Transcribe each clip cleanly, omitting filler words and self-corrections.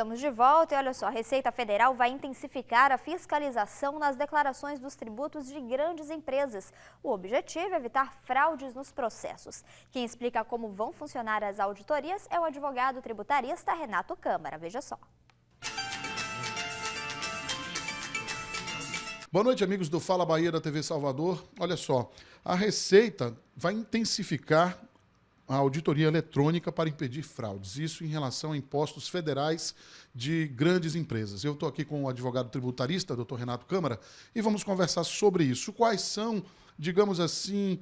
Estamos de volta e olha só, a Receita Federal vai intensificar a fiscalização nas declarações dos tributos de grandes empresas. O objetivo é evitar fraudes nos processos. Quem explica como vão funcionar as auditorias é o advogado tributarista Renato Câmara. Veja só. Boa noite, amigos do Fala Bahia da TV Salvador. Olha só, a Receita vai intensificar a auditoria eletrônica para impedir fraudes. Isso em relação a impostos federais de grandes empresas. Eu estou aqui com o advogado tributarista, doutor Renato Câmara, e vamos conversar sobre isso. Quais são, digamos assim,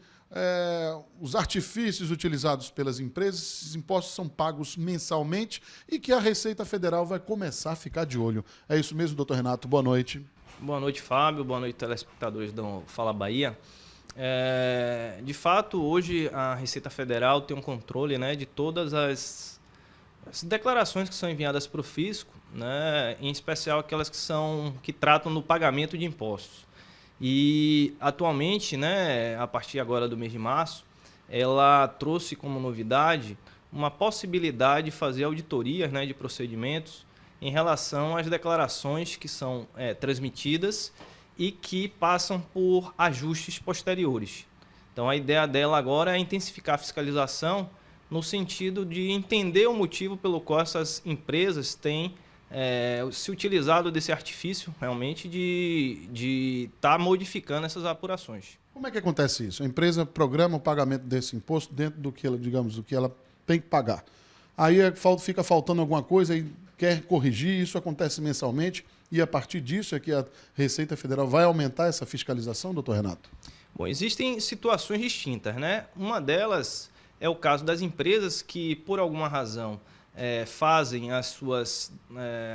os artifícios utilizados pelas empresas? Esses impostos são pagos mensalmente e que a Receita Federal vai começar a ficar de olho. É isso mesmo, doutor Renato? Boa noite. Boa noite, Fábio. Boa noite, telespectadores do Fala Bahia. De fato, hoje a Receita Federal tem um controle, né, de todas as declarações que são enviadas para o fisco, né, em especial aquelas que tratam do pagamento de impostos. E atualmente, né, a partir agora do mês de março, ela trouxe como novidade uma possibilidade de fazer auditorias, né, de procedimentos em relação às declarações que são transmitidas e que passam por ajustes posteriores. Então, a ideia dela agora é intensificar a fiscalização no sentido de entender o motivo pelo qual essas empresas têm se utilizado desse artifício, realmente, de estar modificando essas apurações. Como é que acontece isso? A empresa programa o pagamento desse imposto dentro do que ela, digamos, do que ela tem que pagar. Aí fica faltando alguma coisa e quer corrigir, isso acontece mensalmente. E a partir disso é que a Receita Federal vai aumentar essa fiscalização, doutor Renato? Bom, existem situações distintas, né? Uma delas é o caso das empresas que, por alguma razão, fazem as suas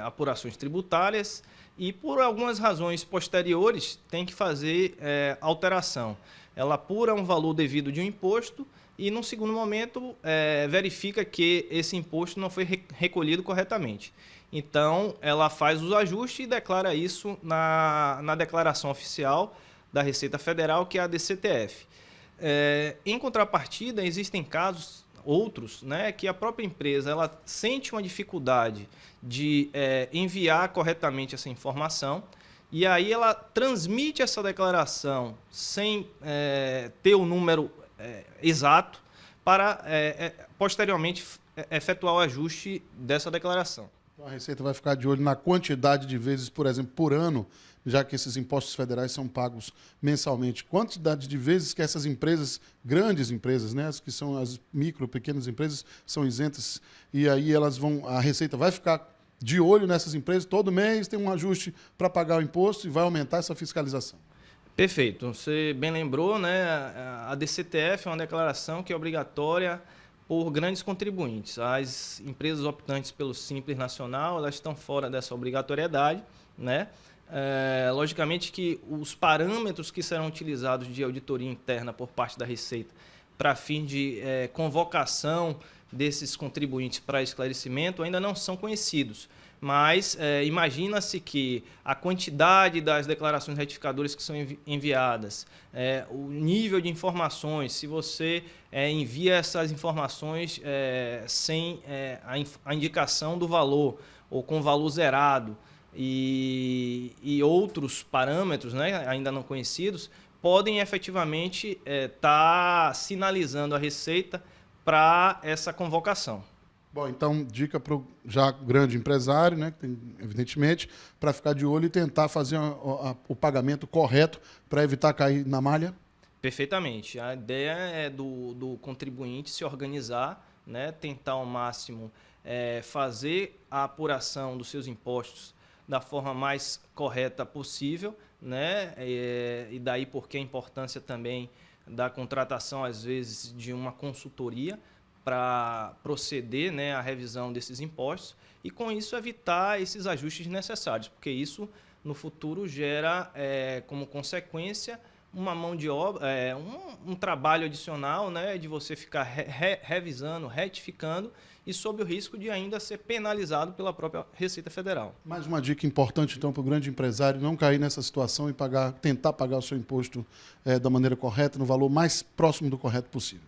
apurações tributárias e, por algumas razões posteriores, tem que fazer alteração. Ela apura um valor devido de um imposto e, num segundo momento, verifica que esse imposto não foi recolhido corretamente. Então, ela faz os ajustes e declara isso na declaração oficial da Receita Federal, que é a DCTF. Em contrapartida, existem casos, outros, né, que a própria empresa ela sente uma dificuldade de enviar corretamente essa informação e aí ela transmite essa declaração sem ter o número exato para posteriormente efetuar o ajuste dessa declaração. A Receita vai ficar de olho na quantidade de vezes, por exemplo, por ano, já que esses impostos federais são pagos mensalmente. Quantidade de vezes que essas empresas, grandes empresas, né, as que são as micro, pequenas empresas, são isentas, e aí a Receita vai ficar de olho nessas empresas, todo mês tem um ajuste para pagar o imposto e vai aumentar essa fiscalização. Perfeito. Você bem lembrou, né? A DCTF é uma declaração que é obrigatória por grandes contribuintes. As empresas optantes pelo Simples Nacional, elas estão fora dessa obrigatoriedade, né? Logicamente que os parâmetros que serão utilizados de auditoria interna por parte da Receita para fim de convocação desses contribuintes para esclarecimento ainda não são conhecidos. Mas imagina-se que a quantidade das declarações retificadoras que são enviadas, o nível de informações, se você envia essas informações sem a indicação do valor ou com valor zerado e outros parâmetros, né, ainda não conhecidos, podem efetivamente estar sinalizando a Receita para essa convocação. Bom, então, dica para o já grande empresário, né, que tem, evidentemente, para ficar de olho e tentar fazer o pagamento correto para evitar cair na malha? Perfeitamente. A ideia é do contribuinte se organizar, né, tentar ao máximo fazer a apuração dos seus impostos da forma mais correta possível, né, e daí porque a importância também da contratação, às vezes, de uma consultoria, para proceder, né, à revisão desses impostos e, com isso, evitar esses ajustes necessários, porque isso, no futuro, gera, como consequência, uma mão de obra, um trabalho adicional, né, de você ficar revisando, retificando e sob o risco de ainda ser penalizado pela própria Receita Federal. Mais uma dica importante, então, para o grande empresário não cair nessa situação e tentar pagar o seu imposto da maneira correta, no valor mais próximo do correto possível.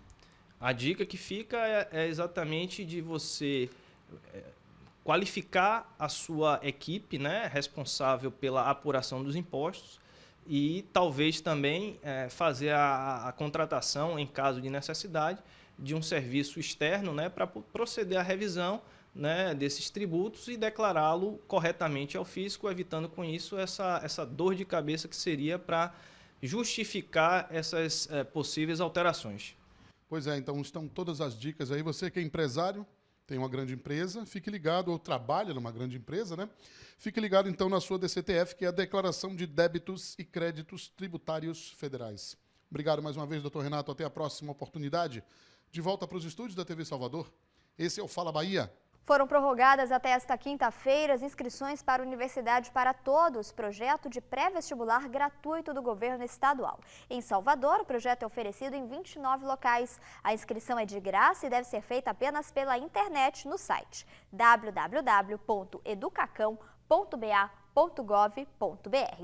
A dica que fica é exatamente de você qualificar a sua equipe, né, responsável pela apuração dos impostos e talvez também fazer a contratação, em caso de necessidade, de um serviço externo, né, para proceder à revisão, né, desses tributos e declará-lo corretamente ao fisco, evitando com isso essa dor de cabeça que seria para justificar essas possíveis alterações. Pois é, então estão todas as dicas aí. Você que é empresário, tem uma grande empresa, fique ligado, ou trabalha numa grande empresa, né? Fique ligado então na sua DCTF, que é a Declaração de Débitos e Créditos Tributários Federais. Obrigado mais uma vez, doutor Renato. Até a próxima oportunidade. De volta para os estúdios da TV Salvador. Esse é o Fala Bahia. Foram prorrogadas até esta quinta-feira as inscrições para a Universidade para Todos, projeto de pré-vestibular gratuito do governo estadual. Em Salvador, o projeto é oferecido em 29 locais. A inscrição é de graça e deve ser feita apenas pela internet no site www.educacão.ba.gov.br.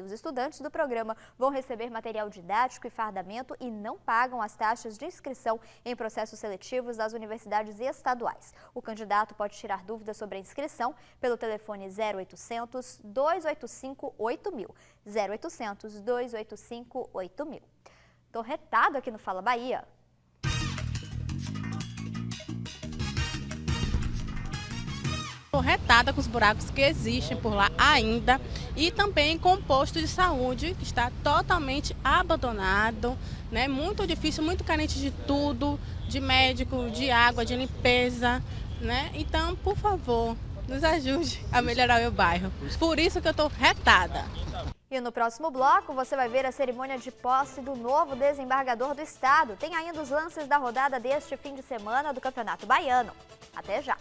Os estudantes do programa vão receber material didático e fardamento e não pagam as taxas de inscrição em processos seletivos das universidades estaduais. O candidato pode tirar dúvidas sobre a inscrição pelo telefone 0800 285 8000. 0800 285 8000. Tô retado aqui no Fala Bahia. Estou retada com os buracos que existem por lá ainda e também com o posto de saúde que está totalmente abandonado, né? Muito difícil, muito carente de tudo, de médico, de água, de limpeza, né? Então, por favor, nos ajude a melhorar o meu bairro. Por isso que eu estou retada. E no próximo bloco você vai ver a cerimônia de posse do novo desembargador do estado. Tem ainda os lances da rodada deste fim de semana do Campeonato Baiano. Até já!